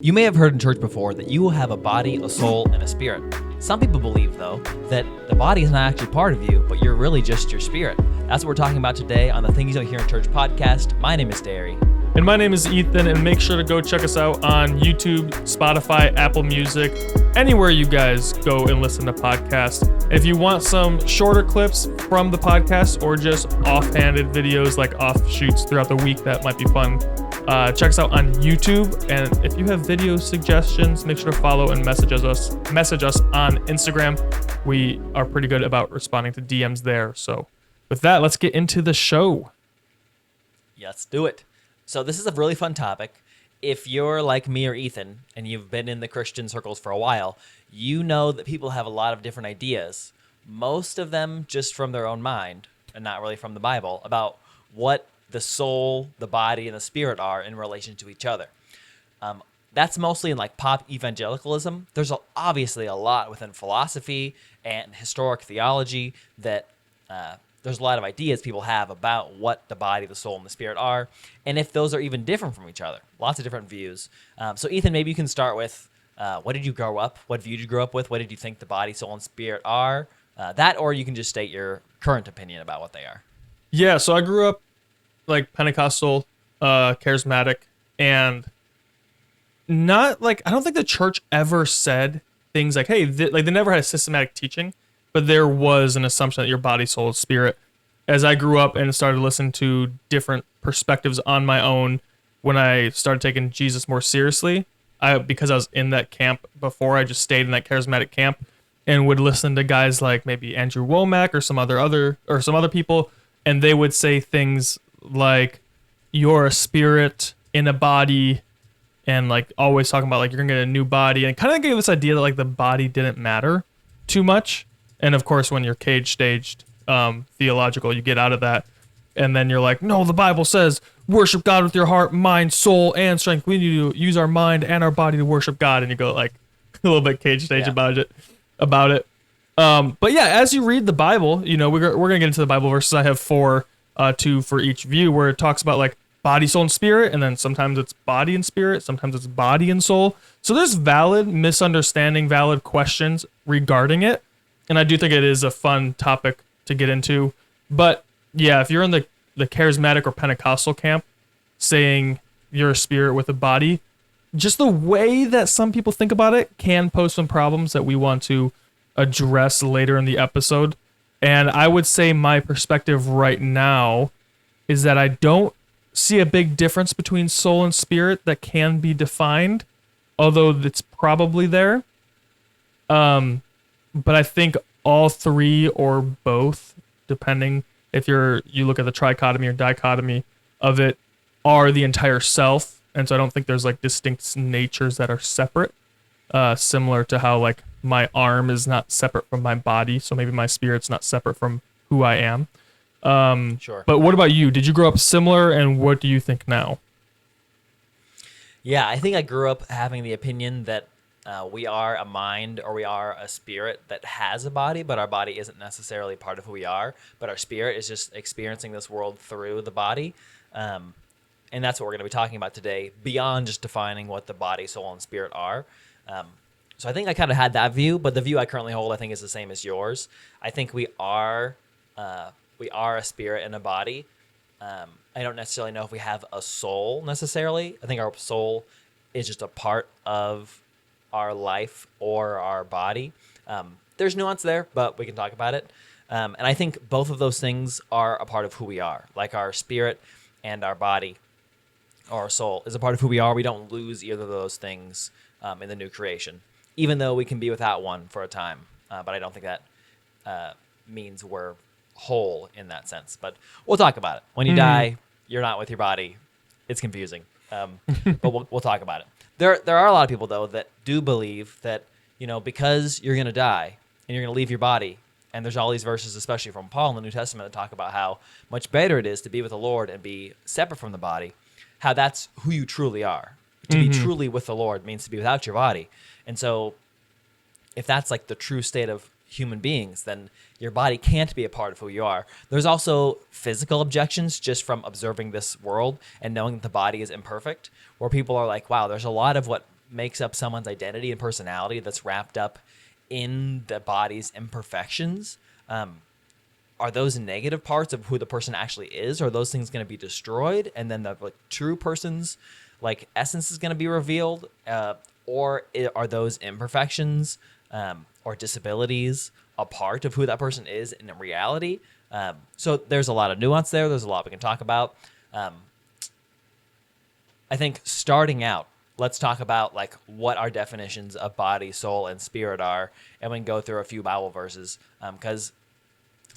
You may have heard in church before that you will have a body, a soul, and a spirit. Some people believe, though, that the body is not actually part of you, but you're really just your spirit. That's what we're talking about today on the Things You Don't Hear in Church podcast. My name is Derry. And my name is Ethan, and make sure to go check us out on YouTube, Spotify, Apple Music, anywhere you guys go and listen to podcasts. If you want some shorter clips from the podcast or just offhanded videos like offshoots throughout the week that might be fun, check us out on YouTube. And if you have video suggestions, make sure to follow and message us on Instagram. We are pretty good about responding to DMs there. So with that, let's get into the show. Let's do it. So this is a really fun topic. If you're like me or Ethan and you've been in the Christian circles for a while, you know that people have a lot of different ideas, most of them just from their own mind and not really from the Bible, about what the soul, the body, and the spirit are in relation to each other. That's mostly in like pop evangelicalism. There's obviously a lot within philosophy and historic theology that there's a lot of ideas people have about what the body, the soul, and the spirit are, and if those are even different from each other. Lots of different views. So Ethan, maybe you can start with what did you grow up? What view did you grow up with? What did you think the body, soul, and spirit are? That, or you can just state your current opinion about what they are. Yeah, so I grew up like Pentecostal, charismatic, and not like, I don't think the church ever said things like, hey, like they never had a systematic teaching, but there was an assumption that your body, soul, spirit. As I grew up and started listening to different perspectives on my own, when I started taking Jesus more seriously, because I was in that camp before, I just stayed in that charismatic camp and would listen to guys like maybe Andrew Womack or some other people, and they would say things like, you're a spirit in a body, and like always talking about like you're gonna get a new body, and kind of gave this idea that like the body didn't matter too much. And of course, when you're cage staged theological, you get out of that, and then you're like, no, the Bible says worship God with your heart, mind, soul, and strength. We need to use our mind and our body to worship God, and you go like a little bit cage stage about it. But yeah, as you read the Bible, you know, we're gonna get into the Bible verses. I have two for each view, where it talks about like body, soul, and spirit, and then sometimes it's body and spirit, sometimes it's body and soul. So there's valid misunderstanding, valid questions regarding it, and I do think it is a fun topic to get into. But yeah, if you're in the charismatic or Pentecostal camp, saying you're a spirit with a body, just the way that some people think about it can pose some problems that we want to address later in the episode. And I would say my perspective right now is that I don't see a big difference between soul and spirit that can be defined, although it's probably there. But I think all three or both, depending if you look at the trichotomy or dichotomy of it, are the entire self. And so I don't think there's like distinct natures that are separate, similar to how like my arm is not separate from my body, so maybe my spirit's not separate from who I am. Sure. But what about you? Did you grow up similar, and what do you think now? Yeah, I think I grew up having the opinion that we are a mind, or we are a spirit that has a body, but our body isn't necessarily part of who we are, but our spirit is just experiencing this world through the body. And that's what we're going to be talking about today, beyond just defining what the body, soul, and spirit are. So I think I kind of had that view, but the view I currently hold, I think, is the same as yours. I think we are a spirit and a body. I don't necessarily know if we have a soul necessarily. I think our soul is just a part of our life or our body. There's nuance there, but we can talk about it. And I think both of those things are a part of who we are. Like our spirit and our body, or our soul, is a part of who we are. We don't lose either of those things in the new creation, even though we can be without one for a time. But I don't think that means we're whole in that sense. But we'll talk about it. When you die, you're not with your body. It's confusing. But we'll talk about it. There are a lot of people, though, that do believe that, you know, because you're going to die and you're going to leave your body, and there's all these verses, especially from Paul in the New Testament, that talk about how much better it is to be with the Lord and be separate from the body, how that's who you truly are. To be truly with the Lord means to be without your body. And so if that's like the true state of human beings, then your body can't be a part of who you are. There's also physical objections just from observing this world and knowing that the body is imperfect, where people are like, wow, there's a lot of what makes up someone's identity and personality that's wrapped up in the body's imperfections, are those negative parts of who the person actually is? Are those things going to be destroyed, and then the true person's essence is going to be revealed? Or are those imperfections or disabilities a part of who that person is in reality? So there's a lot of nuance there. There's a lot we can talk about. I think starting out, let's talk about what our definitions of body, soul, and spirit are, and we can go through a few Bible verses because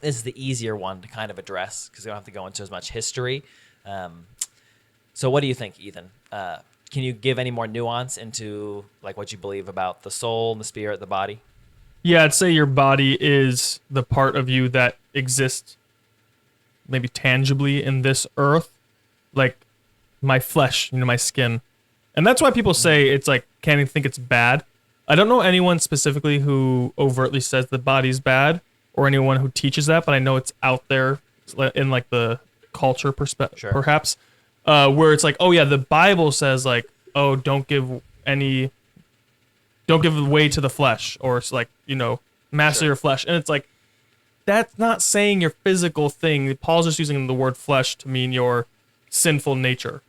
this is the easier one to kind of address because we don't have to go into as much history. So what do you think, Ethan? Can you give any more nuance into what you believe about the soul, the spirit, the body? Yeah, I'd say your body is the part of you that exists maybe tangibly in this earth, like my flesh, my skin. And that's why people say it's can't even think it's bad. I don't know anyone specifically who overtly says the body's bad or anyone who teaches that, but I know it's out there in the culture perspective, Sure. perhaps, where it's oh yeah, the Bible says oh, don't give way to the flesh, or it's master Sure. your flesh. And it's that's not saying your physical thing. Paul's just using the word flesh to mean your sinful nature.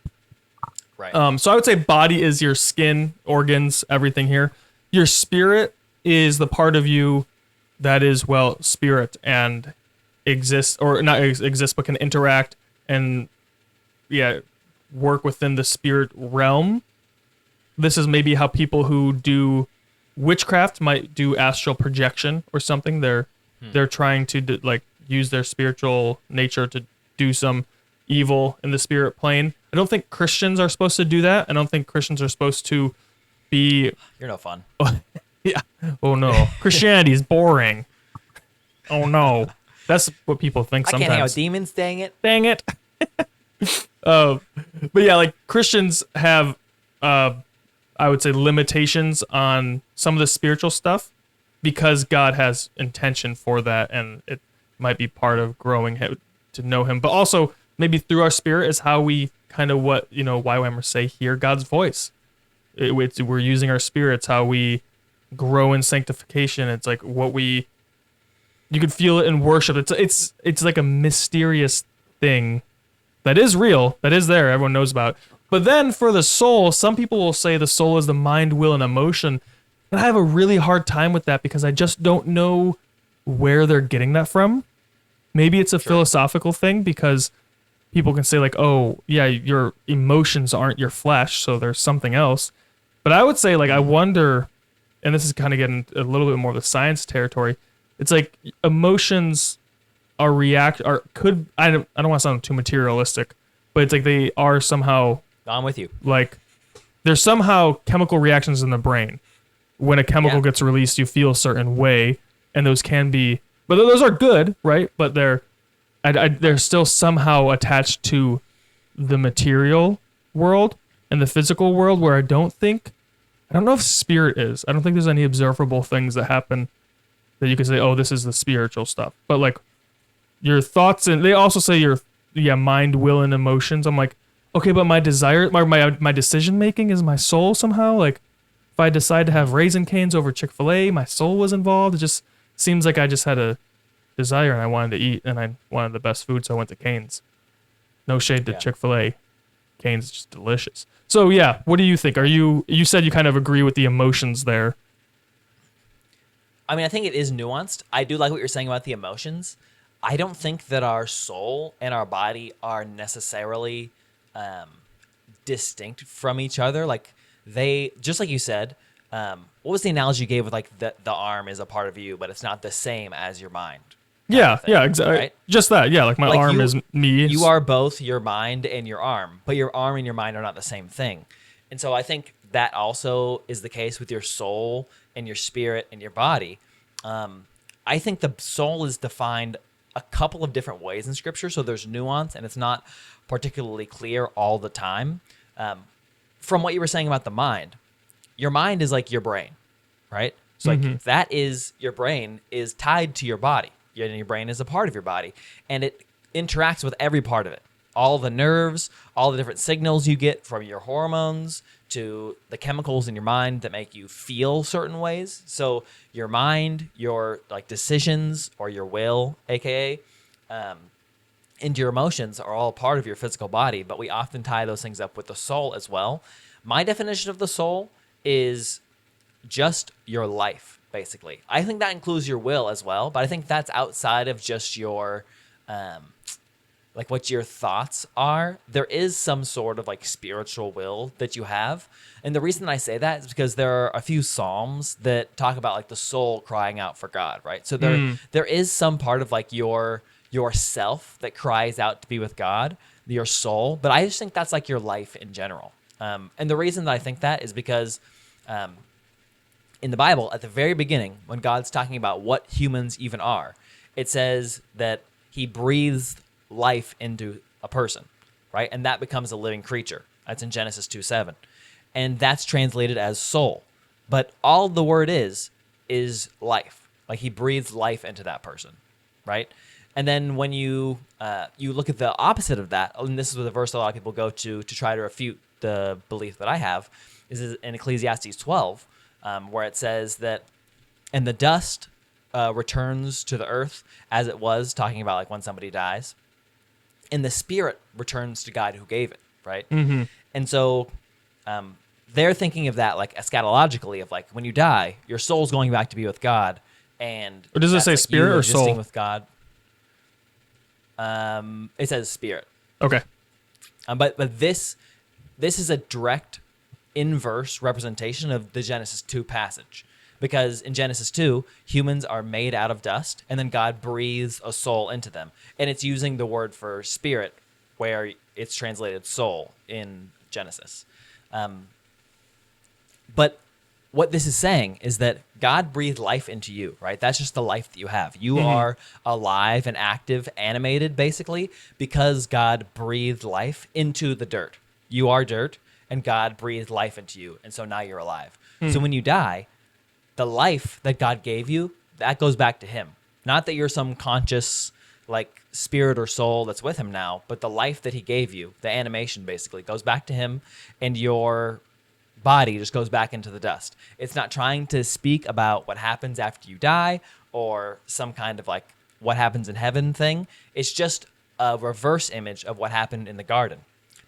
Right. So I would say body is your skin, organs, everything here. Your spirit is the part of you that is, spirit and exists, or not exist, but can interact and, work within the spirit realm. This is maybe how people who do witchcraft might do astral projection or something. They're trying to use their spiritual nature to do some evil in the spirit plane. I don't think Christians are supposed to do that. I don't think Christians are supposed to be... You're no fun. Yeah. Oh no. Christianity is boring. Oh no. That's what people think sometimes. I can't hang out with demons, dang it. Dang it. But yeah, Christians have, I would say, limitations on some of the spiritual stuff because God has intention for that, and it might be part of growing to know Him. But also, maybe through our spirit is how we kind of YWAMers say, hear God's voice. We're using our spirits, how we grow in sanctification. It's you could feel it in worship. It's like a mysterious thing that is real, that is there, everyone knows about. But then for the soul, some people will say the soul is the mind, will, and emotion. And I have a really hard time with that because I just don't know where they're getting that from. Maybe it's a philosophical thing because people can say oh, yeah, your emotions aren't your flesh, so there's something else. But I would say I wonder, and this is kind of getting a little bit more of the science territory. It's emotions I don't want to sound too materialistic, but it's they are somehow... I'm with you. There's somehow chemical reactions in the brain. When a chemical gets released, you feel a certain way, and those can be... But those are good, right? But they're still somehow attached to the material world and the physical world, where I don't know if spirit is. I don't think there's any observable things that happen that you can say, oh, this is the spiritual stuff. But your thoughts, and they also say your mind, will, and emotions. I'm okay, but my desire, my decision making is my soul somehow. If I decide to have Raisin Canes over Chick-fil-A, my soul was involved. It just seems like I just had a desire and I wanted to eat and I wanted the best food, so I went to Canes. No shade to Chick-fil-A. Canes is just delicious. So yeah, what do you think? You said you kind of agree with the emotions there. I mean, I think it is nuanced. I do like what you're saying about the emotions. I don't think that our soul and our body are necessarily distinct from each other. They, just like you said, what was the analogy you gave with the arm is a part of you, but it's not the same as your mind? Yeah, exactly. Right? Just that, yeah. My arm is me. You are both your mind and your arm, but your arm and your mind are not the same thing. And so I think that also is the case with your soul and your spirit and your body. I think the soul is defined a couple of different ways in Scripture, so there's nuance, and it's not particularly clear all the time. From what you were saying about the mind, your mind is like your brain, right? So that is, your brain is tied to your body. Your brain is a part of your body, and it interacts with every part of it. all the nerves, all the different signals you get from your hormones to the chemicals in your mind that make you feel certain ways. So your mind, your like decisions or your will, aka, and your emotions are all part of your physical body, but we often tie those things up with the soul as well. My definition of the soul is just your life, basically. I think that includes your will as well, but I think that's outside of just your like what your thoughts are. There is some sort of like spiritual will that you have. And the reason I say that is because there are a few Psalms that talk about like the soul crying out for God, right? So there is some part of like your self that cries out to be with God, your soul. But I just think that's like your life in general. And the reason that I think that is because in the Bible, at the very beginning, when God's talking about what humans even are, it says that he breathes life into a person, right? And that becomes a living creature. That's in Genesis 2:7. And that's translated as soul. But all the word is life. Like he breathes life into that person, right? And then when you look at the opposite of that, and this is the verse a lot of people go to try to refute the belief that I have, is in Ecclesiastes 12, where it says that, and the dust returns to the earth as it was, talking about like when somebody dies, and the spirit returns to God who gave it, right? Mm-hmm. And so they're thinking of that like eschatologically, of like when you die, your soul's going back to be with God, and Or does it that's, say like, spirit you or existing soul? with God. It says spirit. Okay. But this is a direct inverse representation of the Genesis 2 passage. Because in Genesis 2, humans are made out of dust, and then God breathes a soul into them. And it's using the word for spirit, where it's translated soul in Genesis. But what this is saying is that God breathed life into you, right? That's just the life that you have. You are alive and active, animated, basically, because God breathed life into the dirt. You are dirt, and God breathed life into you, and so now you're alive. So when you die, the life that God gave you, that goes back to him. Not that you're some conscious like spirit or soul that's with him now, but the life that he gave you, the animation basically, goes back to him, and your body just goes back into the dust. It's not trying to speak about what happens after you die or some kind of like what happens in heaven thing. It's just a reverse image of what happened in the garden.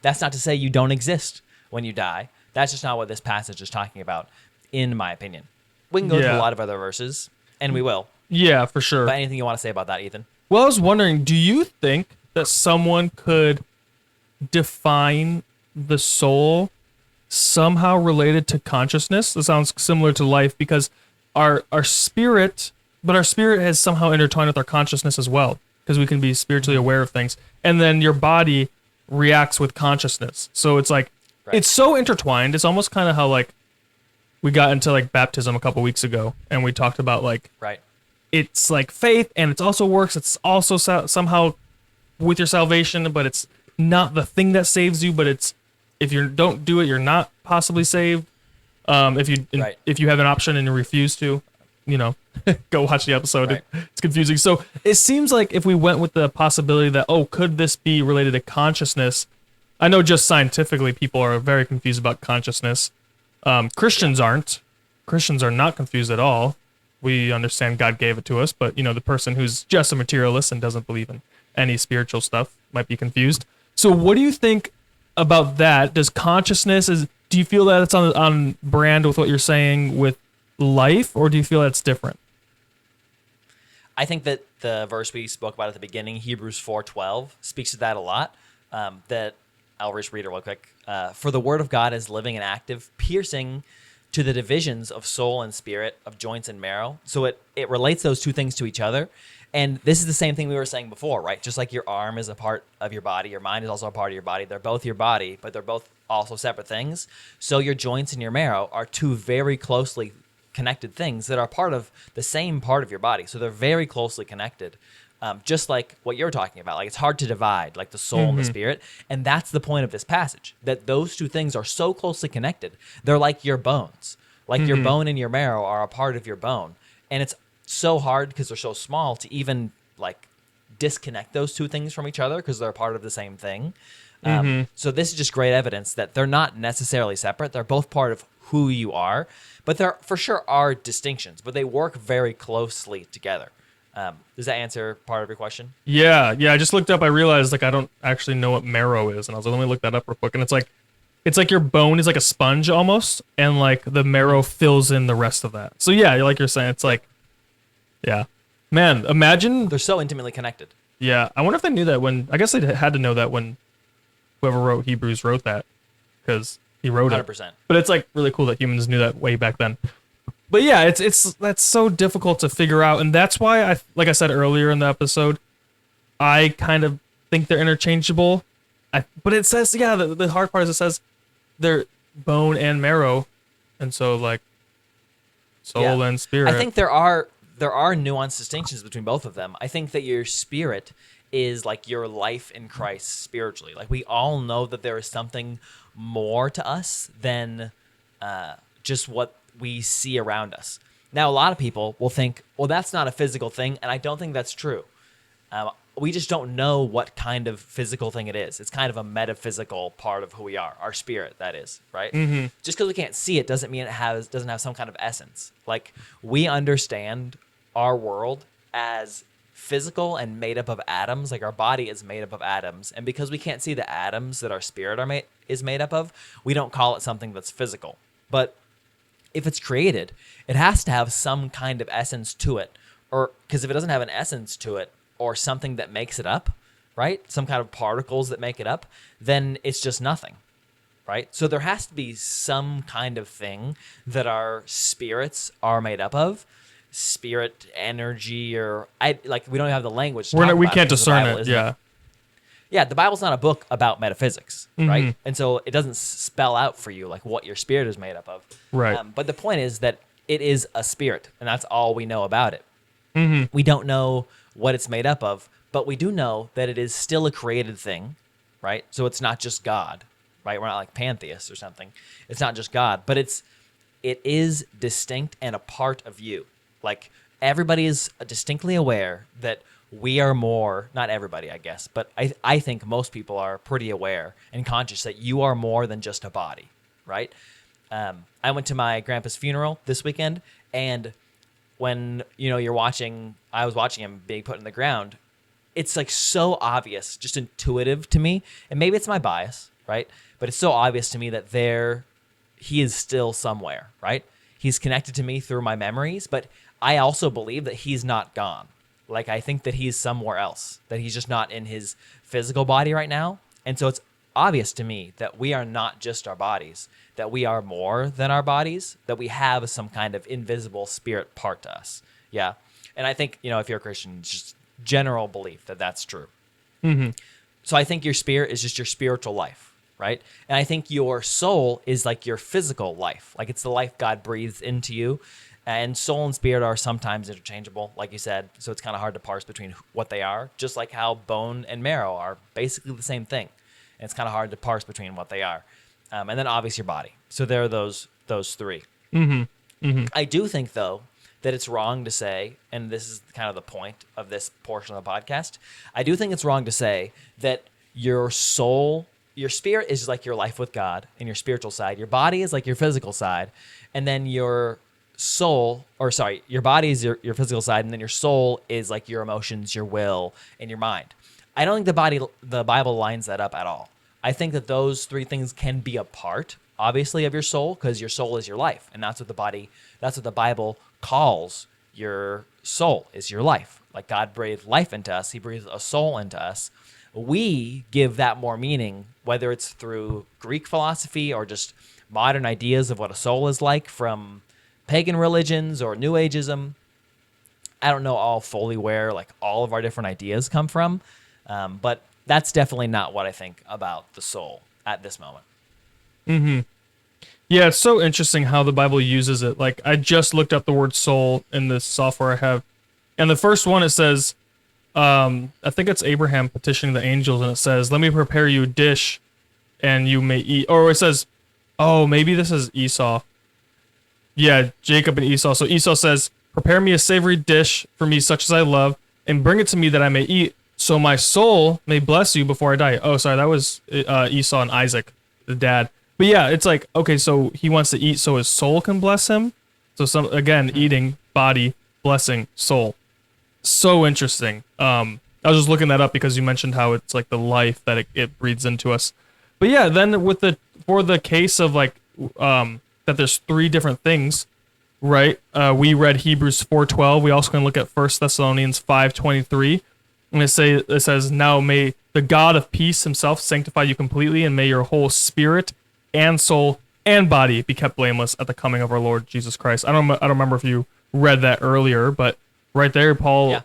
That's not to say you don't exist when you die. That's just not what this passage is talking about, in my opinion. We can go to a lot of other verses, and we will. Yeah, for sure. But anything you want to say about that, Ethan? Well, I was wondering, do you think that someone could define the soul somehow related to consciousness? That sounds similar to life, because our spirit, but our spirit has somehow intertwined with our consciousness as well, because we can be spiritually aware of things. And then your body reacts with consciousness. So it's like, it's so intertwined. It's almost kind of how like we got into like baptism a couple weeks ago, and we talked about like, it's like faith, and it also works. It's also somehow with your salvation, but it's not the thing that saves you. But it's, if you don't do it, you're not possibly saved. If you have an option and you refuse to, go watch the episode. It's confusing. So it seems like if we went with the possibility that, could this be related to consciousness? I know just scientifically people are very confused about consciousness. Christians aren't. Christians are not confused at all. We understand God gave it to us, but the person who's just a materialist and doesn't believe in any spiritual stuff might be confused. So what do you think about that? Does consciousness do you feel that it's on brand with what you're saying with life, or do you feel that's different? I think that the verse we spoke about at the beginning, Hebrews 4:12, speaks to that a lot. That I'll just read it real quick. For the word of God is living and active, piercing to the divisions of soul and spirit, of joints and marrow. So it relates those two things to each other. And this is the same thing we were saying before, right? Just like your arm is a part of your body, your mind is also a part of your body. They're both your body, but they're both also separate things. So your joints and your marrow are two very closely connected things that are part of the same part of your body. So they're very closely connected. Just like what you're talking about. Like, it's hard to divide, like the soul and the spirit. And that's the point of this passage, that those two things are so closely connected. They're like your bones. Like your bone and your marrow are a part of your bone. And it's so hard because they're so small to even like disconnect those two things from each other because they're part of the same thing. So this is just great evidence that they're not necessarily separate. They're both part of who you are, but there for sure are distinctions, but they work very closely together. Does that answer part of your question? Yeah. I just looked up. I realized like I don't actually know what marrow is, and I was like, let me look that up real quick. And it's like your bone is like a sponge almost, and like the marrow fills in the rest of that. So yeah, like you're saying, it's like, yeah, man. Imagine They're so intimately connected. Yeah, I wonder if they knew that when. I guess they had to know that when whoever wrote Hebrews wrote that, because he wrote 100%. it. But it's like really cool that humans knew that way back then. But yeah, it's that's so difficult to figure out, and that's why like I said earlier in the episode, I kind of think they're interchangeable. But it says the hard part is it says they're bone and marrow, and so like soul and spirit. I think there are nuanced distinctions between both of them. I think that your spirit is like your life in Christ spiritually. Like we all know that there is something more to us than just what we see around us. Now, a lot of people will think, well, that's not a physical thing, and I don't think that's true. We just don't know what kind of physical thing it is. It's kind of a metaphysical part of who we are, our spirit, that is, right? Just because we can't see it doesn't mean it doesn't have some kind of essence. Like we understand our world as physical and made up of atoms. Like our body is made up of atoms, and because we can't see the atoms that our spirit is made up of, we don't call it something that's physical. But if it's created, it has to have some kind of essence to it, or because if it doesn't have an essence to it or something that makes it up, right? Some kind of particles that make it up, then it's just nothing, right? So there has to be some kind of thing that our spirits are made up of. Spirit, energy, or we don't have the language. We can't discern it. Yeah, the Bible's not a book about metaphysics, right? And so it doesn't spell out for you like what your spirit is made up of. Right. But the point is that it is a spirit, and that's all we know about it. We don't know what it's made up of, but we do know that it is still a created thing, right? So it's not just God, right? We're not like pantheists or something. It's not just God, but it is distinct and a part of you. Like everybody is distinctly aware that we are more, not everybody, I guess, but I think most people are pretty aware and conscious that you are more than just a body, right? I went to my grandpa's funeral this weekend, and when I was watching him being put in the ground, it's like so obvious, just intuitive to me, and maybe it's my bias, right? But it's so obvious to me that he is still somewhere, right? He's connected to me through my memories, but I also believe that he's not gone. Like, I think that he's somewhere else, that he's just not in his physical body right now. And so it's obvious to me that we are not just our bodies, that we are more than our bodies, that we have some kind of invisible spirit part to us. Yeah. And I think, if you're a Christian, it's just general belief that that's true. So I think your spirit is just your spiritual life, right? And I think your soul is like your physical life. Like it's the life God breathes into you. And soul and spirit are sometimes interchangeable, like you said. So it's kind of hard to parse between what they are, just like how bone and marrow are basically the same thing. And it's kind of hard to parse between what they are. And then obviously your body. So there are those three. I do think, though, that it's wrong to say, and this is kind of the point of this portion of the podcast, I do think it's wrong to say that your soul, your spirit is like your life with God and your spiritual side. Your body is like your physical side. And then your your body is your physical side, and then your soul is like your emotions, your will, and your mind. I don't think the Bible lines that up at all. I think that those three things can be a part, obviously, of your soul, because your soul is your life, and that's what the Bible calls your soul, is your life. Like God breathed life into us, He breathed a soul into us. We give that more meaning, whether it's through Greek philosophy or just modern ideas of what a soul is like from pagan religions or New Ageism. I don't know all fully where like all of our different ideas come from, but that's definitely not what I think about the soul at this moment. Yeah, it's so interesting how the Bible uses it. Like I just looked up the word soul in this software I have, and the first one it says, I think it's Abraham petitioning the angels, and it says, "Let me prepare you a dish, and you may eat." Or it says, "Oh, maybe this is Esau." Yeah, Jacob and Esau. So Esau says, "Prepare me a savory dish for me such as I love, and bring it to me that I may eat. so my soul may bless you before I die. Oh, sorry, that was Esau and Isaac, the dad. But yeah, it's like, okay, so he wants to eat so his soul can bless him. So some again, eating, body, blessing, soul. So interesting. I was just looking that up because you mentioned how it's like the life that it breathes into us. But yeah, then with the for the case of like that there's three different things, right? We read Hebrews 4:12. We also can look at 1 Thessalonians 5:23. And it says, now may the God of peace himself sanctify you completely, and may your whole spirit and soul and body be kept blameless at the coming of our Lord Jesus Christ. I don't remember if you read that earlier, but right there, Paul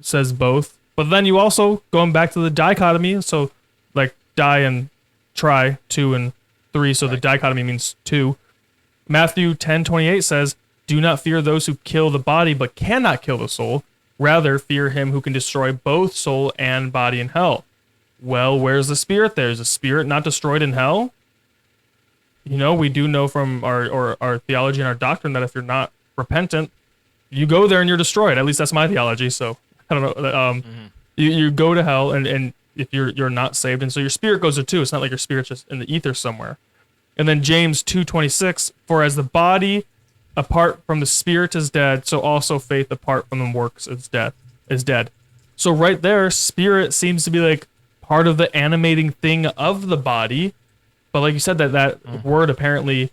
says both. But then you also, going back to the dichotomy, so like die and try, 2 and 3, so the dichotomy means 2. Matthew 10:28 says, do not fear those who kill the body but cannot kill the soul. Rather, fear him who can destroy both soul and body in hell. Well, where's the spirit there? Is the spirit not destroyed in hell? You know, we do know from our theology and our doctrine that if you're not repentant, you go there and you're destroyed. At least that's my theology. So I don't know. You go to hell, and if you're not saved, and so your spirit goes there too. It's not like your spirit's just in the ether somewhere. And then James 2:26, for as the body apart from the spirit is dead, so also faith apart from the works is dead. So right there, spirit seems to be like part of the animating thing of the body. But like you said, that word apparently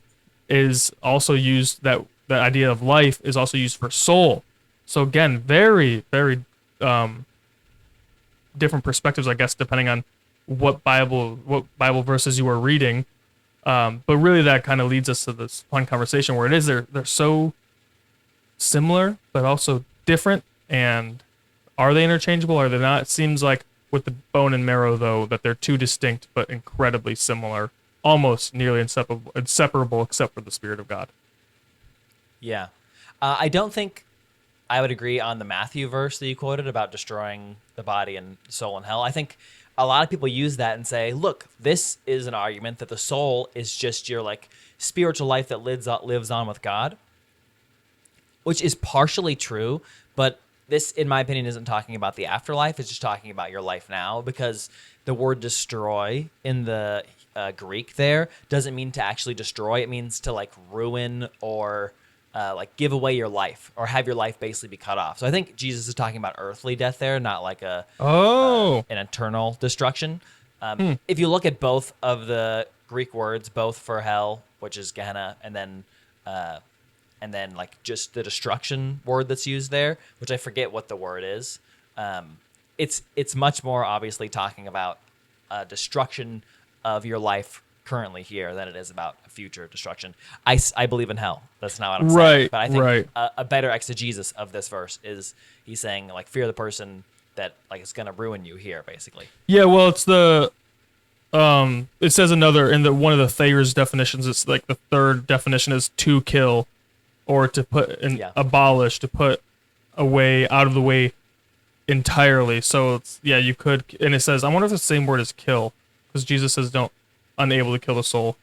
is also used, that idea of life is also used for soul. So again, very, very different perspectives, I guess, depending on what Bible verses you are reading. But really that kind of leads us to this fun conversation where they're so similar, but also different. And are they interchangeable? Are they not? It seems like with the bone and marrow, though, that they're two distinct but incredibly similar, almost nearly inseparable except for the Spirit of God. Yeah. I don't think I would agree on the Matthew verse that you quoted about destroying the body and soul in hell. I think a lot of people use that and say, look, this is an argument that the soul is just your like spiritual life that lives on with God, which is partially true, but this, in my opinion, isn't talking about the afterlife. It's just talking about your life now, because the word destroy in the Greek there doesn't mean to actually destroy. It means to like ruin or like give away your life or have your life basically be cut off. So I think Jesus is talking about earthly death there, not like an eternal destruction. If you look at both of the Greek words, both for hell, which is Gehenna, and then like just the destruction word that's used there, which I forget what the word is. It's much more obviously talking about destruction of your life currently here than it is about future destruction. I believe in hell. That's not what I'm saying. But I think a better exegesis of this verse is he's saying like fear the person that like is going to ruin you here, basically. Yeah, well, it's the it says another in the one of the Thayer's definitions. It's like the third definition is to kill, or to put abolish, to put away, out of the way entirely. So it's, you could, and it says, I wonder if it's the same word as kill, because Jesus says don't unable to kill the soul.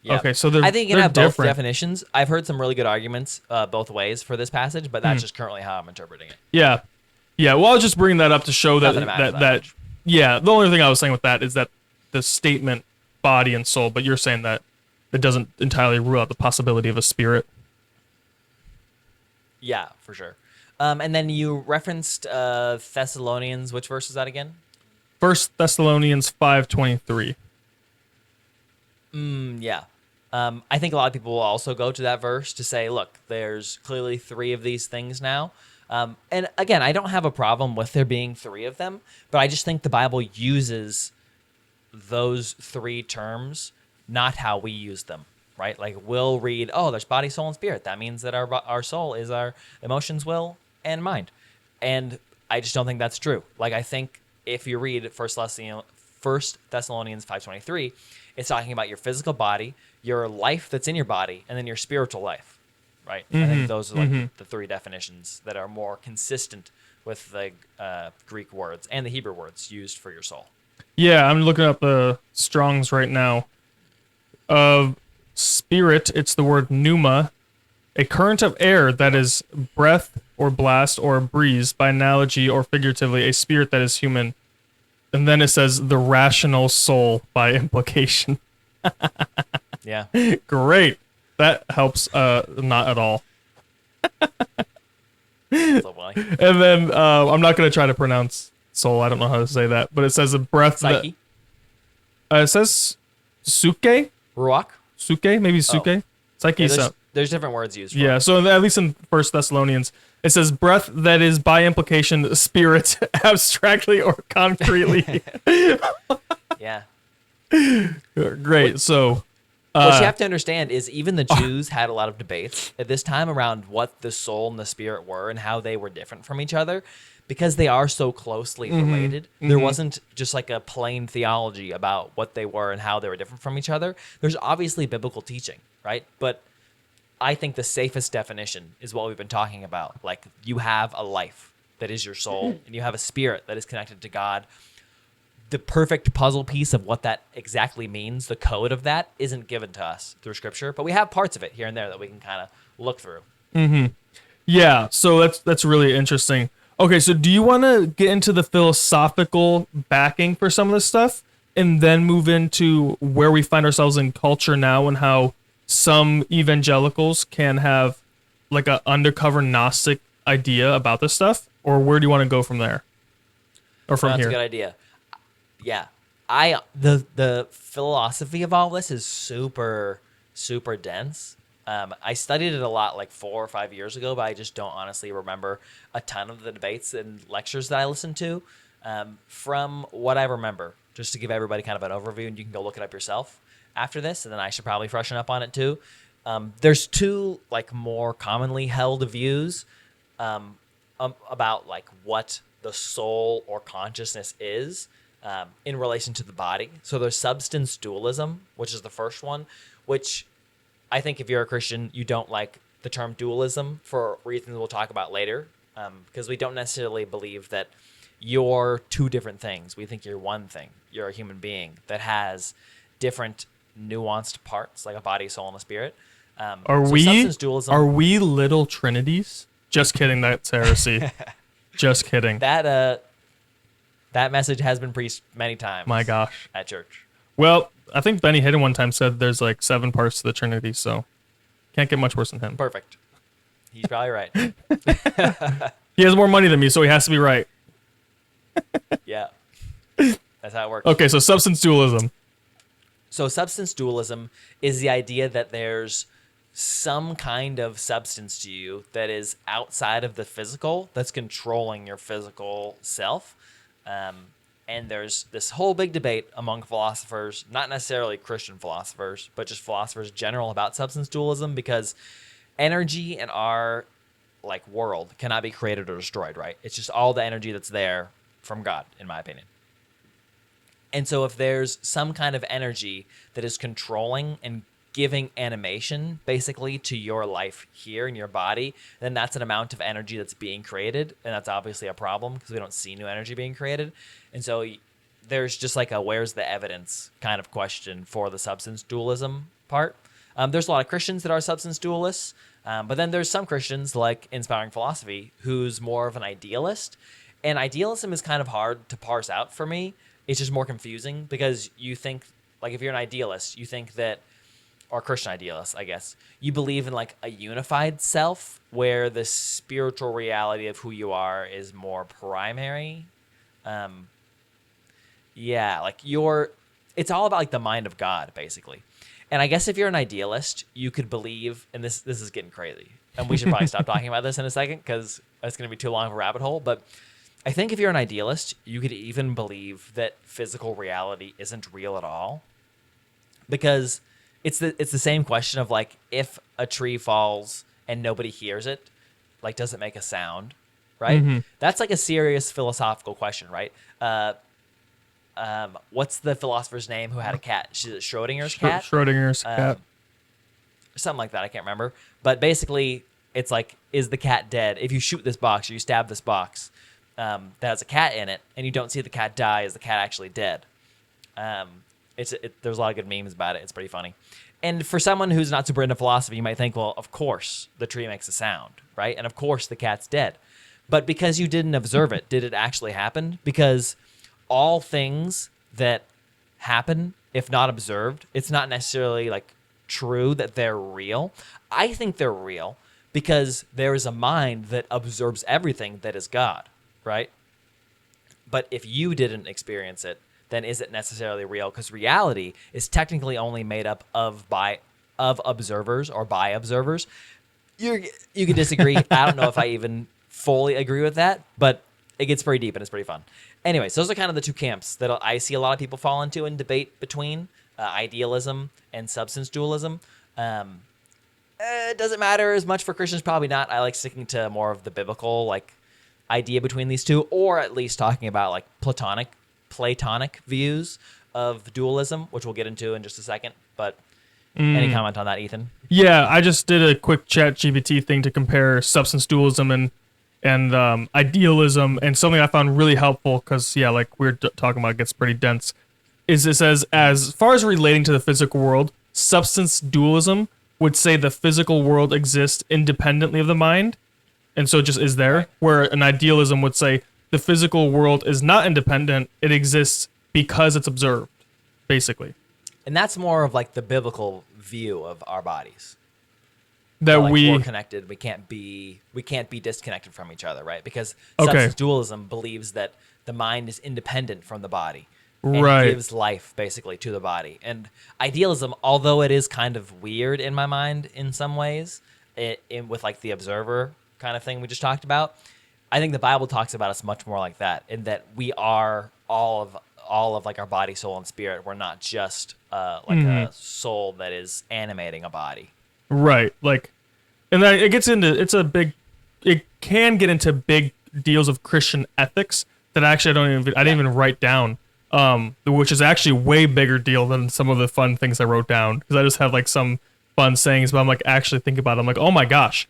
Yeah. Okay, so I think you can have different. both definitions. I've heard some really good arguments both ways for this passage, but that's just currently how I'm interpreting it. Yeah. Well, I was just bringing that up to show that the only thing I was saying with that is that the statement body and soul, but you're saying that it doesn't entirely rule out the possibility of a spirit. Yeah, for sure. And then you referenced Thessalonians. Which verse is that again? 1 Thessalonians 5:23. Yeah. I think a lot of people will also go to that verse to say, look, there's clearly 3 of these things now. And again, I don't have a problem with there being 3 of them, but I just think the Bible uses those 3 terms, not how we use them, right? Like we'll read, oh, there's body, soul, and spirit. That means that our soul is our emotions, will, and mind. And I just don't think that's true. Like I think if you read 1 Thessalonians 5:23, it's talking about your physical body, your life that's in your body, and then your spiritual life, right? I think those are like the 3 definitions that are more consistent with the Greek words and the Hebrew words used for your soul. Yeah, I'm looking up the Strong's right now. Of spirit, it's the word pneuma, a current of air that is breath or blast or breeze, by analogy or figuratively, a spirit that is human. And then it says the rational soul by implication. Yeah. Great. That helps not at all. So funny. And then I'm not going to try to pronounce soul. I don't know how to say that. But it says a breath Psyche. that... it says suke? Ruach. Suke? Maybe suke? Yeah, Psyche there's different words used for Yeah, it. so at least in First Thessalonians, it says breath that is by implication spirit, abstractly or concretely. Yeah. Great. So What you have to understand is even the Jews had a lot of debates at this time around what the soul and the spirit were and how they were different from each other because they are so closely related. There wasn't just like a plain theology about what they were and how they were different from each other. There's obviously biblical teaching, right? But I think the safest definition is what we've been talking about. Like you have a life that is your soul and you have a spirit that is connected to God. The perfect puzzle piece of what that exactly means, the code of that, isn't given to us through Scripture, but we have parts of it here and there that we can kind of look through. yeah, so that's really interesting. Okay, so do you want to get into the philosophical backing for some of this stuff and then move into where we find ourselves in culture now and how some evangelicals can have like an undercover Gnostic idea about this stuff? Or where do you want to go from there? Or from That's here? a good idea. Yeah, the philosophy of all this is super dense. I studied it a lot like 4 or 5 years ago, but I just don't honestly remember a ton of the debates and lectures that I listened to. From what I remember, just to give everybody kind of an overview, and you can go look it up yourself after this, and then I should probably freshen up on it too. There's two like more commonly held views about like what the soul or consciousness is. In relation to the body. So there's substance dualism, which is the first one, which I think if you're a Christian, you don't like the term dualism for reasons we'll talk about later, because we don't necessarily believe that you're two different things. We think you're one thing. You're a human being that has different nuanced parts, like a body, soul, and a spirit. Are So we substance dualism, are we little trinities? Just kidding, that's heresy. Just kidding. that message has been preached many times. My gosh. At church. Well, I think Benny Hidden one time said there's like 7 parts to the Trinity, so can't get much worse than him. Perfect. He's probably right. He has more money than me, so he has to be right. Yeah. That's how it works. Okay, so substance dualism. So substance dualism is the idea that there's some kind of substance to you that is outside of the physical that's controlling your physical self. And there's this whole big debate among philosophers, not necessarily Christian philosophers, but just philosophers in general about substance dualism, because energy in our like world cannot be created or destroyed, right? It's just all the energy that's there from God, in my opinion. And so if there's some kind of energy that is controlling and giving animation basically to your life here in your body, then that's an amount of energy that's being created, and that's obviously a problem because we don't see new energy being created. And so there's just like a where's the evidence kind of question for the substance dualism part. There's a lot of Christians that are substance dualists, but then there's some Christians like Inspiring Philosophy who's more of an idealist, and idealism is kind of hard to parse out for me. It's just more confusing because you think, like, if you're an idealist, you think that, or Christian idealist, I guess, you believe in like a unified self where the spiritual reality of who you are is more primary. Yeah, like it's all about like the mind of God, basically. And I guess if you're an idealist, you could believe, and this is getting crazy, and we should probably stop talking about this in a second because it's going to be too long of a rabbit hole, but I think if you're an idealist, you could even believe that physical reality isn't real at all, because it's the same question of like, if a tree falls and nobody hears it, like, does it make a sound, right? Mm-hmm. That's like a serious philosophical question, right? What's the philosopher's name who had a cat? Is it Schrodinger's cat? Schrodinger's cat. Something like that. I can't remember. But basically, it's like, is the cat dead? If you shoot this box or you stab this box that has a cat in it, and you don't see the cat die, is the cat actually dead? There's a lot of good memes about it. It's pretty funny. And for someone who's not super into philosophy, you might think, well, of course the tree makes a sound, right? And of course the cat's dead. But because you didn't observe it, did it actually happen? Because all things that happen, if not observed, it's not necessarily like true that they're real. I think they're real because there is a mind that observes everything that is God, right? But if you didn't experience it, then is it necessarily real? Because reality is technically only made up of observers or by observers. You can disagree. I don't know if I even fully agree with that, but it gets pretty deep and it's pretty fun. Anyways, those are kind of the two camps that I see a lot of people fall into and debate between idealism and substance dualism. It doesn't matter as much for Christians, probably not. I like sticking to more of the biblical like idea between these two, or at least talking about like Platonic views of dualism, which we'll get into in just a second. But any comment on that, Ethan? Yeah, I just did a quick chat GPT thing to compare substance dualism and idealism, and something I found really helpful because like we were talking about, it gets pretty dense. Is it says as far as relating to the physical world, substance dualism would say the physical world exists independently of the mind, and so it just is there. Right. Where an idealism would say the physical world is not independent; it exists because it's observed, basically. And that's more of like the biblical view of our bodies. That like we're connected. We can't be disconnected from each other, right? Because substance dualism believes that the mind is independent from the body. And gives life basically to the body. And idealism, although it is kind of weird in my mind in some ways, with like the observer kind of thing we just talked about, I think the Bible talks about us much more like that, in that we are all of like our body, soul, and spirit. We're not just a soul that is animating a body. Right. Like, and then it can get into big deals of Christian ethics that actually I didn't even write down. Which is actually a way bigger deal than some of the fun things I wrote down, because I just have like some fun sayings, but I'm like actually thinking about it. I'm like, oh my gosh,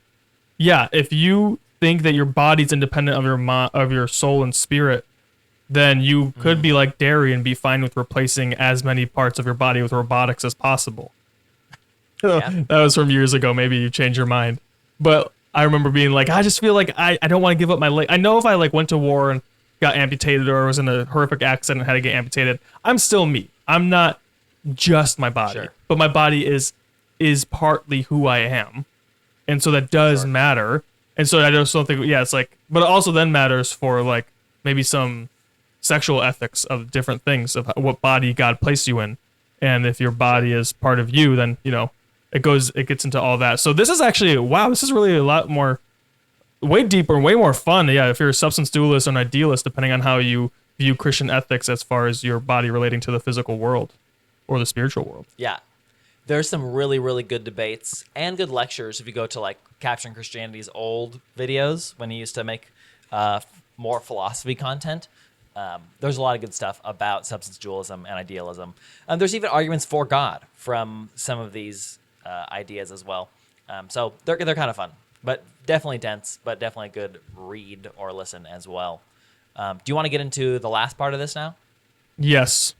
yeah. If you think that your body's independent of your soul and spirit, then you could be like dairy and be fine with replacing as many parts of your body with robotics as possible. Yeah. That was from years ago. Maybe you changed your mind, but I remember being like, I just feel like I don't want to give up my leg. I know if I like went to war and got amputated or was in a horrific accident and had to get amputated, I'm still me. I'm not just my body, sure. But my body is partly who I am, and so that does matter. And so I just don't think, it's like, but it also then matters for like maybe some sexual ethics of different things of what body God placed you in, and if your body is part of you, then it gets into all that. So this is actually this is really a lot more. Way deeper and way more fun. Yeah, if you're a substance dualist or an idealist, depending on how you view Christian ethics as far as your body relating to the physical world or the spiritual world. Yeah. There's some really, really good debates and good lectures if you go to like Capturing Christianity's old videos when he used to make more philosophy content. There's a lot of good stuff about substance dualism and idealism. There's even arguments for God from some of these ideas as well. So they're kind of fun. But definitely dense, but definitely a good read or listen as well. Do you want to get into the last part of this now? Yes.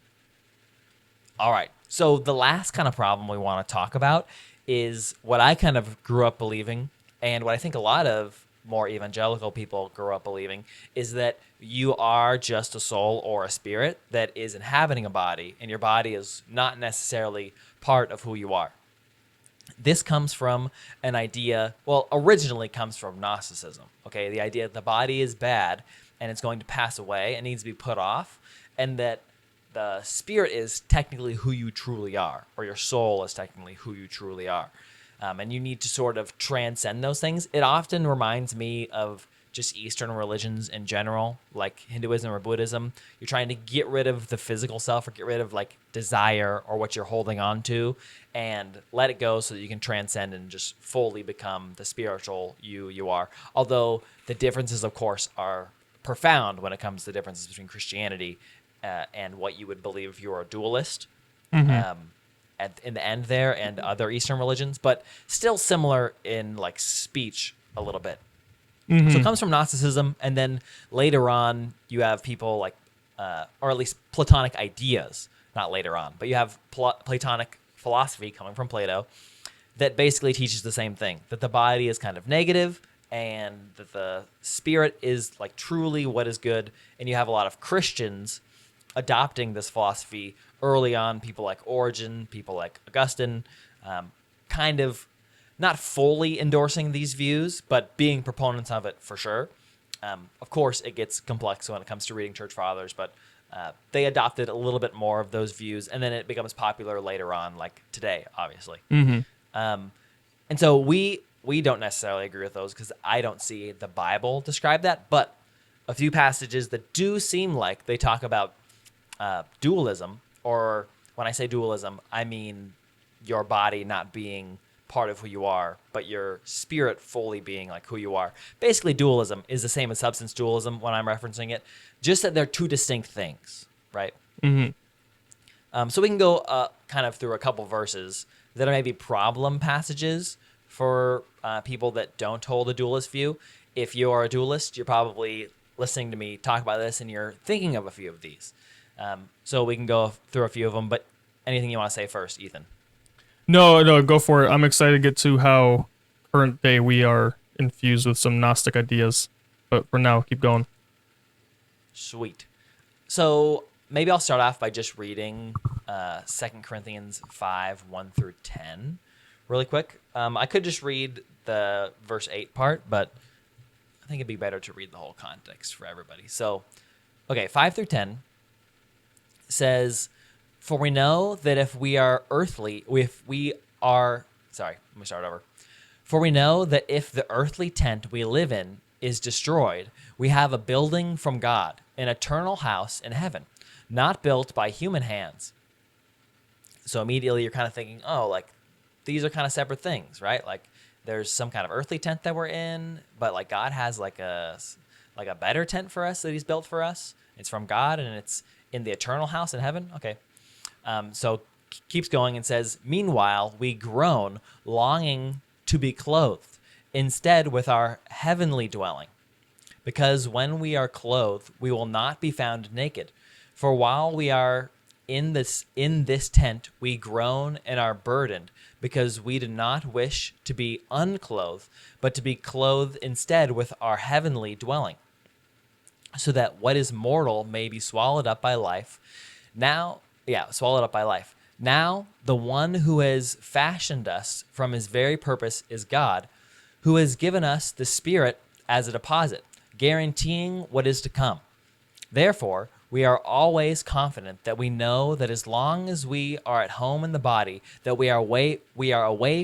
All right. So the last kind of problem we want to talk about is what I kind of grew up believing, and what I think a lot of more evangelical people grew up believing, is that you are just a soul or a spirit that is inhabiting a body, and your body is not necessarily part of who you are. This comes from an idea, originally comes from Gnosticism, okay? The idea that the body is bad and it's going to pass away and needs to be put off, and that the spirit is technically who you truly are, or your soul is technically who you truly are. And you need to sort of transcend those things. It often reminds me of just Eastern religions in general, like Hinduism or Buddhism. You're trying to get rid of the physical self, or get rid of like desire or what you're holding on to, and let it go so that you can transcend and just fully become the spiritual you are. Although the differences, of course, are profound when it comes to the differences between Christianity and what you would believe if you were a dualist. In the end there, and other Eastern religions, but still similar in like speech a little bit. Mm-hmm. So it comes from Gnosticism, and then later on you have people like, or at least Platonic ideas, not later on, but you have Platonic philosophy coming from Plato that basically teaches the same thing, that the body is kind of negative and that the spirit is like truly what is good. And you have a lot of Christians adopting this philosophy early on, people like Origen, people like Augustine, kind of not fully endorsing these views, but being proponents of it for sure. Of course, it gets complex when it comes to reading church fathers, but they adopted a little bit more of those views, and then it becomes popular later on, like today, obviously. And so we don't necessarily agree with those because I don't see the Bible describe that, but a few passages that do seem like they talk about dualism, or when I say dualism, I mean your body not being part of who you are, but your spirit fully being like who you are. Basically, dualism is the same as substance dualism when I'm referencing it, just that they're two distinct things, right? So we can go kind of through a couple verses that are maybe problem passages for people that don't hold a dualist view. If you're a dualist, you're probably listening to me talk about this and you're thinking of a few of these. So we can go through a few of them, but anything you want to say first, Ethan? No, go for it. I'm excited to get to how current day we are infused with some Gnostic ideas. But for now, keep going. Sweet. So maybe I'll start off by just reading 2 Corinthians 5, 1 through 10 really quick. I could just read the verse 8 part, but I think it'd be better to read the whole context for everybody. So, okay, 5 through 10 says, "For we know that if we are earthly, For we know that if the earthly tent we live in is destroyed, we have a building from God, an eternal house in heaven, not built by human hands." So immediately you're kind of thinking, oh, like these are kind of separate things, right? Like there's some kind of earthly tent that we're in, but like God has like a better tent for us that he's built for us. It's from God and it's in the eternal house in heaven. Okay. So keeps going and says, "Meanwhile, we groan, longing to be clothed, instead with our heavenly dwelling. Because when we are clothed, we will not be found naked. For while we are in this tent, we groan and are burdened, because we do not wish to be unclothed, but to be clothed instead with our heavenly dwelling, so that what is mortal may be swallowed up by life. Now, the one who has fashioned us from his very purpose is God, who has given us the Spirit as a deposit, guaranteeing what is to come. Therefore, we are always confident that we know that as long as we are at home in the body, that we are away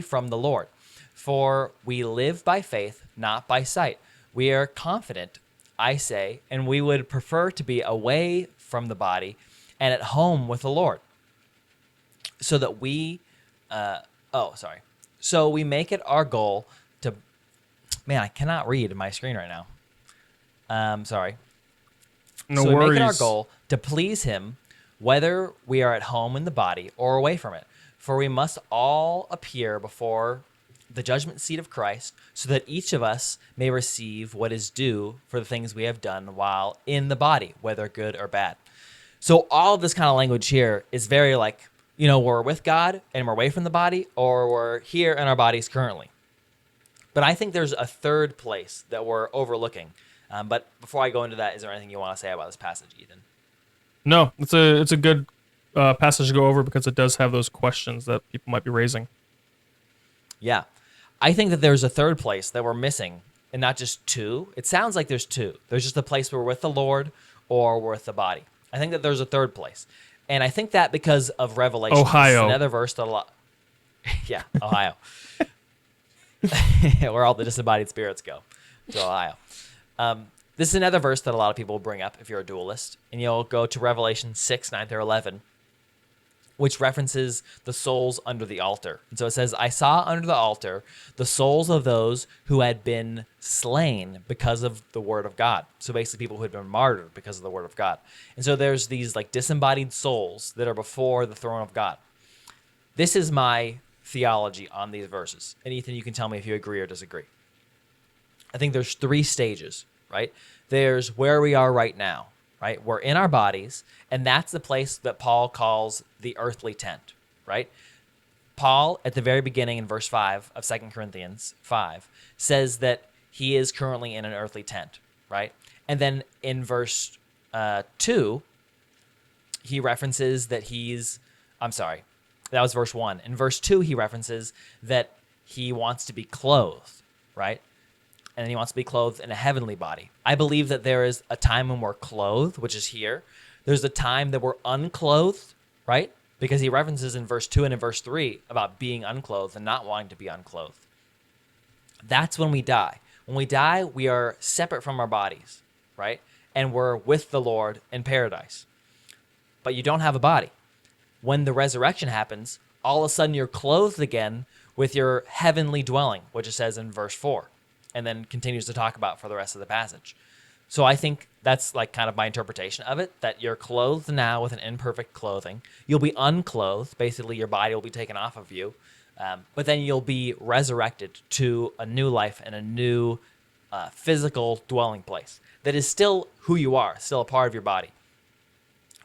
from the Lord. For we live by faith, not by sight. We are confident, I say, and we would prefer to be away from the body and at home with the Lord. So we make it our goal to, man, I cannot read my screen right now. Sorry. No We worries. make it our goal to please him, whether we are at home in the body or away from it. For we must all appear before the judgment seat of Christ, so that each of us may receive what is due for the things we have done while in the body, whether good or bad. So all of this kind of language here is very like, we're with God and we're away from the body, or we're here in our bodies currently. But I think there's a third place that we're overlooking. But before I go into that, is there anything you want to say about this passage, Ethan? No, it's a good passage to go over because it does have those questions that people might be raising. Yeah. I think that there's a third place that we're missing, and not just two. It sounds like there's two. There's just the place where we're with the Lord or we're with the body. I think that there's a third place. And I think that because of Revelation. Ohio. Another verse that a lot... Yeah, Ohio. Where all the disembodied spirits go, to Ohio. This is another verse that a lot of people bring up if you're a dualist. And you'll go to Revelation 6, 9 through 11, which references the souls under the altar. And so it says, "I saw under the altar the souls of those who had been slain because of the word of God." So basically people who had been martyred because of the word of God. And so there's these like disembodied souls that are before the throne of God. This is my theology on these verses. And Ethan, you can tell me if you agree or disagree. I think there's three stages, right? There's where we are right now, right? We're in our bodies, and that's the place that Paul calls the earthly tent, right? Paul, at the very beginning in verse 5 of 2 Corinthians 5, says that he is currently in an earthly tent, right? And then in verse 2, he references that that was verse 1. In verse 2, he references that he wants to be clothed, right? And then he wants to be clothed in a heavenly body. I believe that there is a time when we're clothed, which is here. There's a time that we're unclothed, right? Because he references in verse 2 and in verse 3 about being unclothed and not wanting to be unclothed. That's when we die. When we die, we are separate from our bodies, right? And we're with the Lord in paradise. But you don't have a body. When the resurrection happens, all of a sudden you're clothed again with your heavenly dwelling, which it says in verse 4, and then continues to talk about for the rest of the passage. So I think that's like kind of my interpretation of it, that you're clothed now with an imperfect clothing. You'll be unclothed. Basically, your body will be taken off of you. But then you'll be resurrected to a new life and a new physical dwelling place that is still who you are, still a part of your body.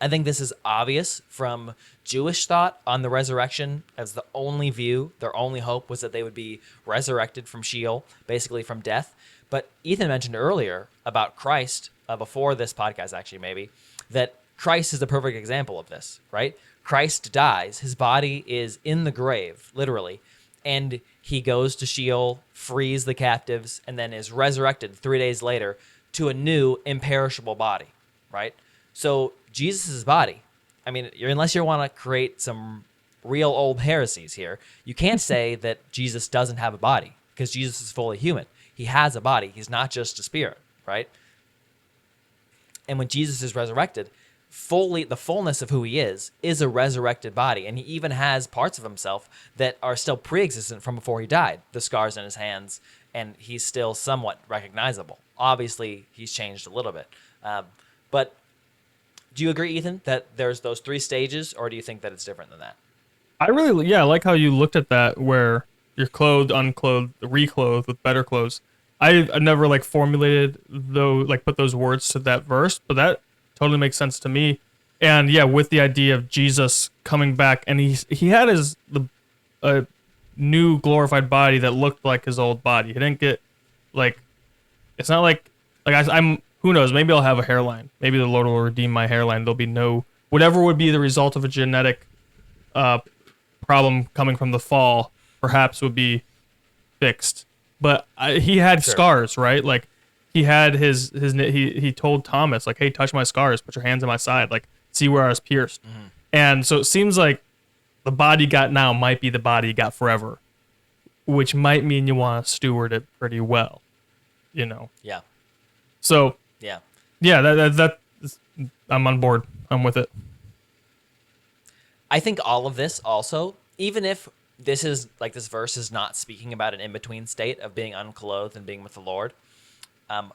I think this is obvious from Jewish thought on the resurrection as the only view. Their only hope was that they would be resurrected from Sheol, basically from death. But Ethan mentioned earlier about Christ, before this podcast actually maybe, that Christ is the perfect example of this, right? Christ dies. His body is in the grave, literally, and he goes to Sheol, frees the captives, and then is resurrected 3 days later to a new imperishable body, right? So Jesus' body, I mean, unless you want to create some real old heresies here, you can't say that Jesus doesn't have a body because Jesus is fully human. He has a body. He's not just a spirit, right? And when Jesus is resurrected, the fullness of who he is a resurrected body. And he even has parts of himself that are still pre-existent from before he died, the scars in his hands, and he's still somewhat recognizable. Obviously, he's changed a little bit. But do you agree, Ethan, that there's those 3 stages, or do you think that it's different than that? I like how you looked at that, where you're clothed, unclothed, reclothed with better clothes. I never like formulated put those words to that verse, but that totally makes sense to me. And yeah, with the idea of Jesus coming back, and he had a new glorified body that looked like his old body. He didn't get it's not like I'm who knows, maybe I'll have a hairline. Maybe the Lord will redeem my hairline. There'll be no whatever would be the result of a genetic problem coming from the fall, perhaps would be fixed. But he had scars, right? Like he had he told Thomas, like, hey, touch my scars, put your hands on my side, like see where I was pierced. Mm-hmm. And so it seems like the body you got now might be the body you got forever, which might mean you want to steward it pretty well, you know? Yeah. So yeah, that I'm on board. I'm with it. I think all of this also, even if this verse is not speaking about an in-between state of being unclothed and being with the Lord,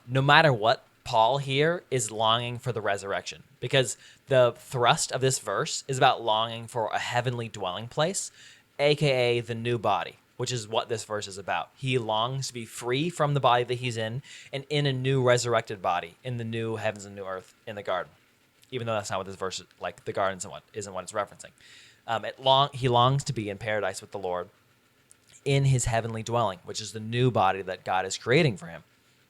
no matter what, Paul here is longing for the resurrection, because the thrust of this verse is about longing for a heavenly dwelling place, aka the new body, which is what this verse is about. He longs to be free from the body that he's in and in a new resurrected body in the new heavens and new earth in the garden, even though that's not what this verse is, like the garden isn't what it's referencing. He longs to be in paradise with the Lord in his heavenly dwelling, which is the new body that God is creating for him,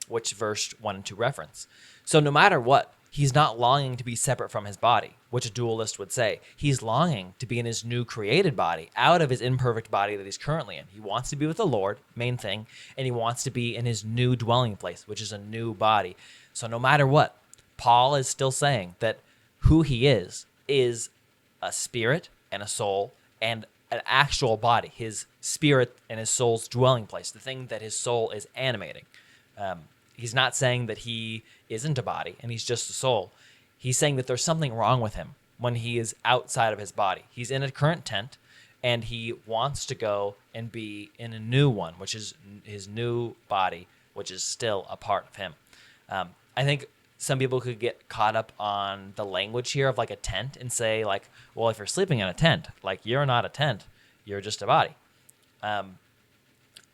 which verse 1 and 2 reference. So no matter what, he's not longing to be separate from his body, which a dualist would say. He's longing to be in his new created body, out of his imperfect body that he's currently in. He wants to be with the Lord, main thing, and he wants to be in his new dwelling place, which is a new body. So no matter what, Paul is still saying that who he is a spirit and a soul and an actual body, his spirit and his soul's dwelling place, the thing that his soul is animating. He's not saying that he isn't a body and he's just a soul. He's saying that there's something wrong with him when he is outside of his body. He's in a current tent and he wants to go and be in a new one, which is his new body, which is still a part of him. I think some people could get caught up on the language here of like a tent and say like, well, if you're sleeping in a tent, like you're not a tent, you're just a body.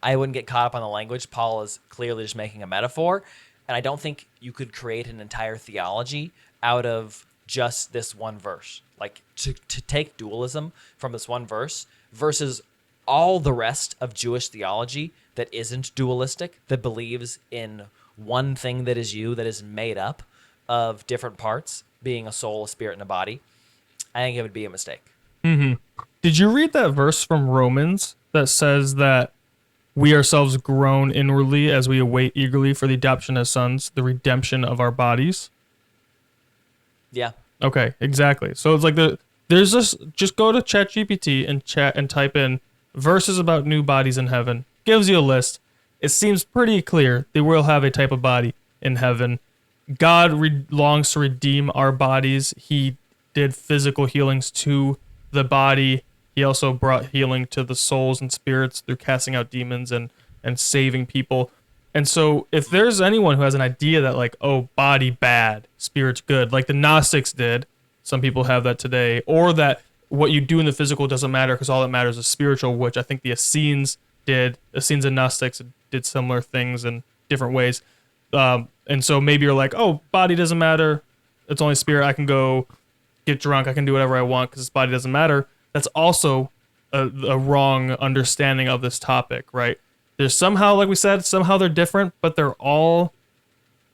I wouldn't get caught up on the language. Paul is clearly just making a metaphor, and I don't think you could create an entire theology out of just this one verse. Like to take dualism from this one verse versus all the rest of Jewish theology that isn't dualistic, that believes in one thing that is you, that is made up of different parts, being a soul, a spirit, and a body, I think it would be a mistake. Did you read that verse from Romans that says that we ourselves groan inwardly as we await eagerly for the adoption as sons, the redemption of our bodies? Yeah. Okay, exactly. So it's like there's this. Just go to ChatGPT and chat and type in verses about new bodies in heaven. Gives you a list. It seems pretty clear they will have a type of body in heaven. God longs to redeem our bodies. He did physical healings to the body. He also brought healing to the souls and spirits through casting out demons and saving people. And so if there's anyone who has an idea that like, oh, body bad, spirit's good, like the Gnostics did, some people have that today, or that what you do in the physical doesn't matter because all that matters is spiritual, which I think the Essenes did. Essenes and Gnostics did similar things in different ways. And so maybe you're like, oh, body doesn't matter. It's only spirit. I can go get drunk. I can do whatever I want because this body doesn't matter. That's also a wrong understanding of this topic, right? There's somehow, like we said, somehow they're different, but they're all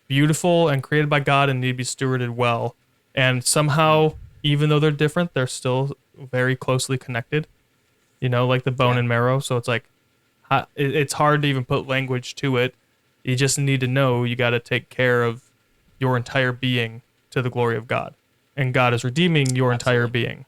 beautiful and created by God and need to be stewarded well. And somehow, even though they're different, they're still very closely connected, like the bone and marrow. So it's like, it's hard to even put language to it. You just need to know you got to take care of your entire being to the glory of God. And God is redeeming your entire being.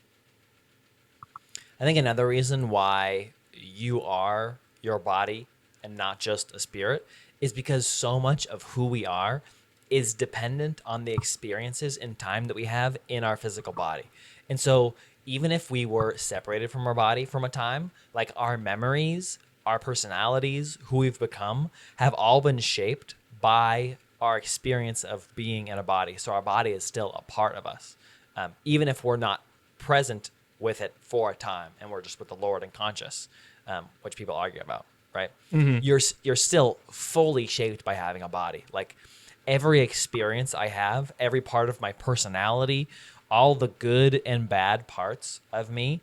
I think another reason why you are your body and not just a spirit is because so much of who we are is dependent on the experiences in time that we have in our physical body. And so even if we were separated from our body from a time, like our memories, our personalities, who we've become, have all been shaped by our experience of being in a body. So our body is still a part of us, even if we're not present with it for a time and we're just with the Lord and conscious, which people argue about, right? You're still fully shaped by having a body. Like every experience I have, every part of my personality, all the good and bad parts of me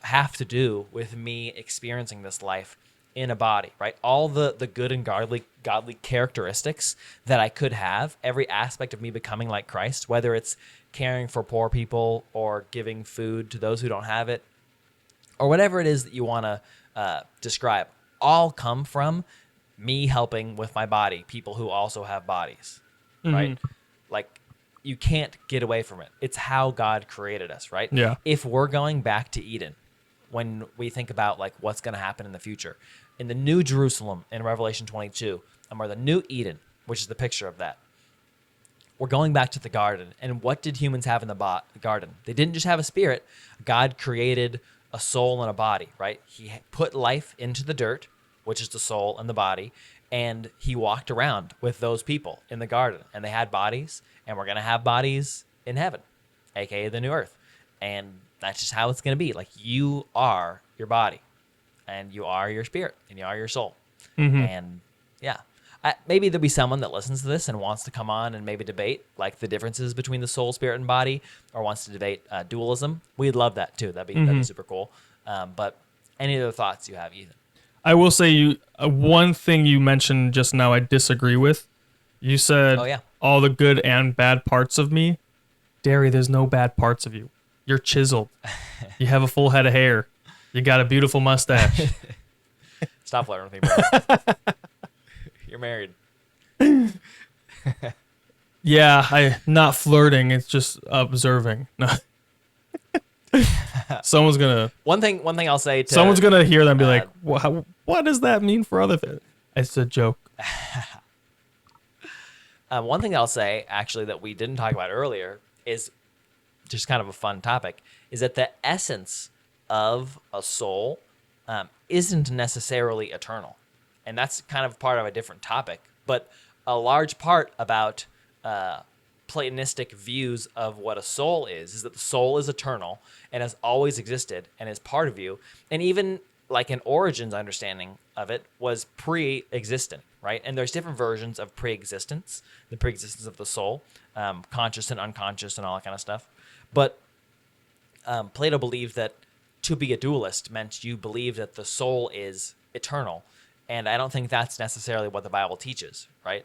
have to do with me experiencing this life in a body, right? All the good and godly characteristics that I could have, every aspect of me becoming like Christ, whether it's caring for poor people or giving food to those who don't have it, or whatever it is that you want to describe, all come from me helping with my body, people who also have bodies, right? Like you can't get away from it. It's how God created us, right? Yeah. If we're going back to Eden, when we think about like what's going to happen in the future, in the New Jerusalem in Revelation 22, or the New Eden, which is the picture of that, we're going back to the garden. And what did humans have in the garden? They didn't just have a spirit. God created a soul and a body, right? He put life into the dirt, which is the soul and the body, and he walked around with those people in the garden, and they had bodies, and we're going to have bodies in heaven, aka the new earth. And that's just how it's going to be. Like you are your body, and you are your spirit, and you are your soul. And yeah, maybe there'll be someone that listens to this and wants to come on and maybe debate like the differences between the soul, spirit, and body, or wants to debate dualism. We'd love that too. That'd be super cool. But any other thoughts you have, Ethan? I will say one thing you mentioned just now I disagree with. You said all the good and bad parts of me. Derry, there's no bad parts of you. You're chiseled. You have a full head of hair. You got a beautiful mustache. Stop flirting with me, bro. You're married. Yeah, I'm not flirting. It's just observing. No. Someone's gonna. One thing I'll say to someone's gonna hear that and be like, "What does that mean for other things?" It's a joke. One thing I'll say actually that we didn't talk about earlier is just kind of a fun topic. Is that the essence of a soul isn't necessarily eternal, and that's kind of part of a different topic. But a large part about Platonistic views of what a soul is that the soul is eternal and has always existed and is part of you. And even like an Origen's understanding of it was pre-existent, right? And there's different versions of pre-existence, the pre-existence of the soul, conscious and unconscious and all that kind of stuff. But Plato believed that to be a dualist meant you believe that the soul is eternal. And I don't think that's necessarily what the Bible teaches, right?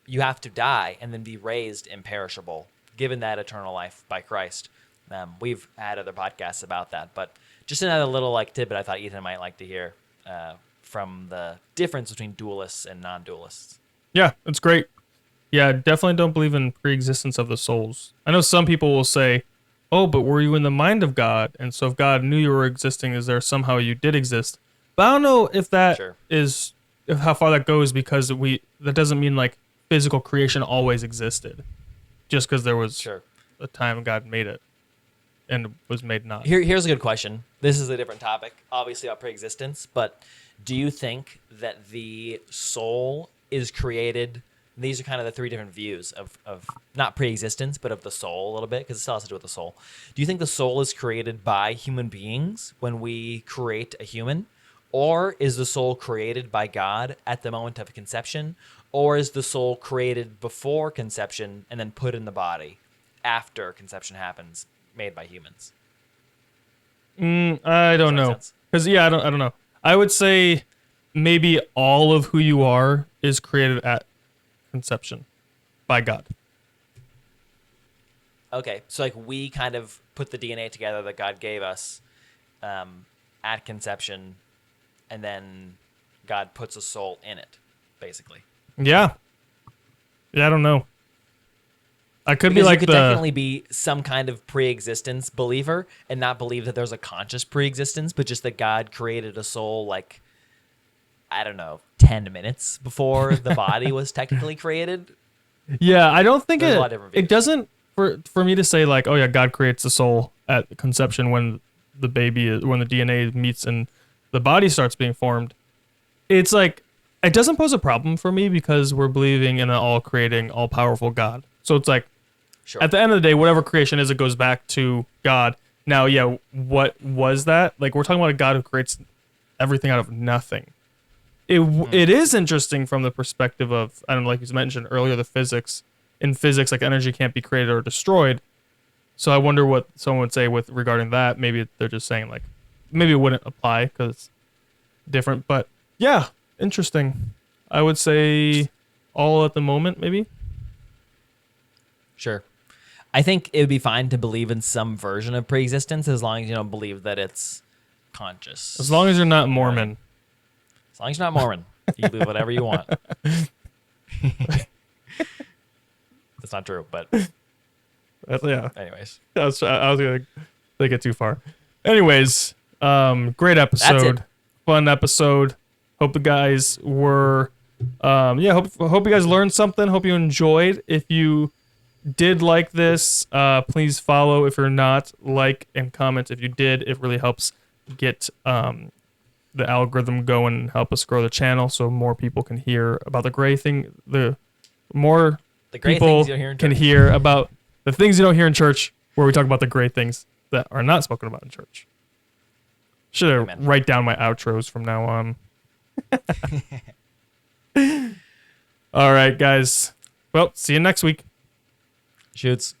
You have to die and then be raised imperishable, given that eternal life by Christ. We've had other podcasts about that, but just another little like tidbit I thought Ethan might like to hear from the difference between dualists and non-dualists. Yeah, it's great. Yeah, I definitely don't believe in pre-existence of the souls. I know some people will say, oh, but were you in the mind of God? And so if God knew you were existing, is there somehow you did exist? But I don't know if that is if how far that goes, because that doesn't mean like physical creation always existed. Just because there was a time God made it and was made not. Here's a good question. This is a different topic, obviously about pre-existence, but do you think that the soul is created? These are kind of the three different views of not pre-existence, but of the soul a little bit, because it still has to do with the soul. Do you think the soul is created by human beings when we create a human? Or is the soul created by God at the moment of conception? Or is the soul created before conception and then put in the body after conception happens, made by humans? I don't know. Because, I don't know. I would say maybe all of who you are is created at conception by God. Okay, so like we kind of put the DNA together that God gave us at conception, and then God puts a soul in it, basically. Yeah, I don't know. I could Because be like you could definitely be some kind of pre-existence believer and not believe that there's a conscious pre-existence, but just that God created a soul like, I don't know, 10 minutes before the body was technically created. Yeah, I don't think There's a lot of different views. it doesn't for me to say like, oh yeah, God creates the soul at conception when the DNA meets and the body starts being formed. It's like it doesn't pose a problem for me because we're believing in an all-creating, all-powerful God. So it's like at the end of the day, whatever creation is, it goes back to God. Now, yeah, what was that? Like we're talking about a God who creates everything out of nothing. It is interesting from the perspective of, I don't know, like you mentioned earlier, the physics. In physics, like energy can't be created or destroyed. So I wonder what someone would say with regarding that. Maybe they're just saying like, maybe it wouldn't apply because it's different. But yeah, interesting. I would say all at the moment, maybe. Sure. I think it would be fine to believe in some version of pre-existence as long as you don't believe that it's conscious. As long as you're not Mormon. As long as you're not Mormon, you can believe whatever you want. That's not true, but yeah. Anyways, I was gonna take it too far. Anyways, great episode, fun episode. Hope the guys were, hope you guys learned something. Hope you enjoyed. If you did like this, please follow. If you're not, like and comment. If you did, it really helps get the algorithm going and help us grow the channel so more people can hear about the great thing. The more people can hear about the things you don't hear in church, where we talk about the great things that are not spoken about in church. Should write down my outros from now on. All right, guys. Well, see you next week. Shoots.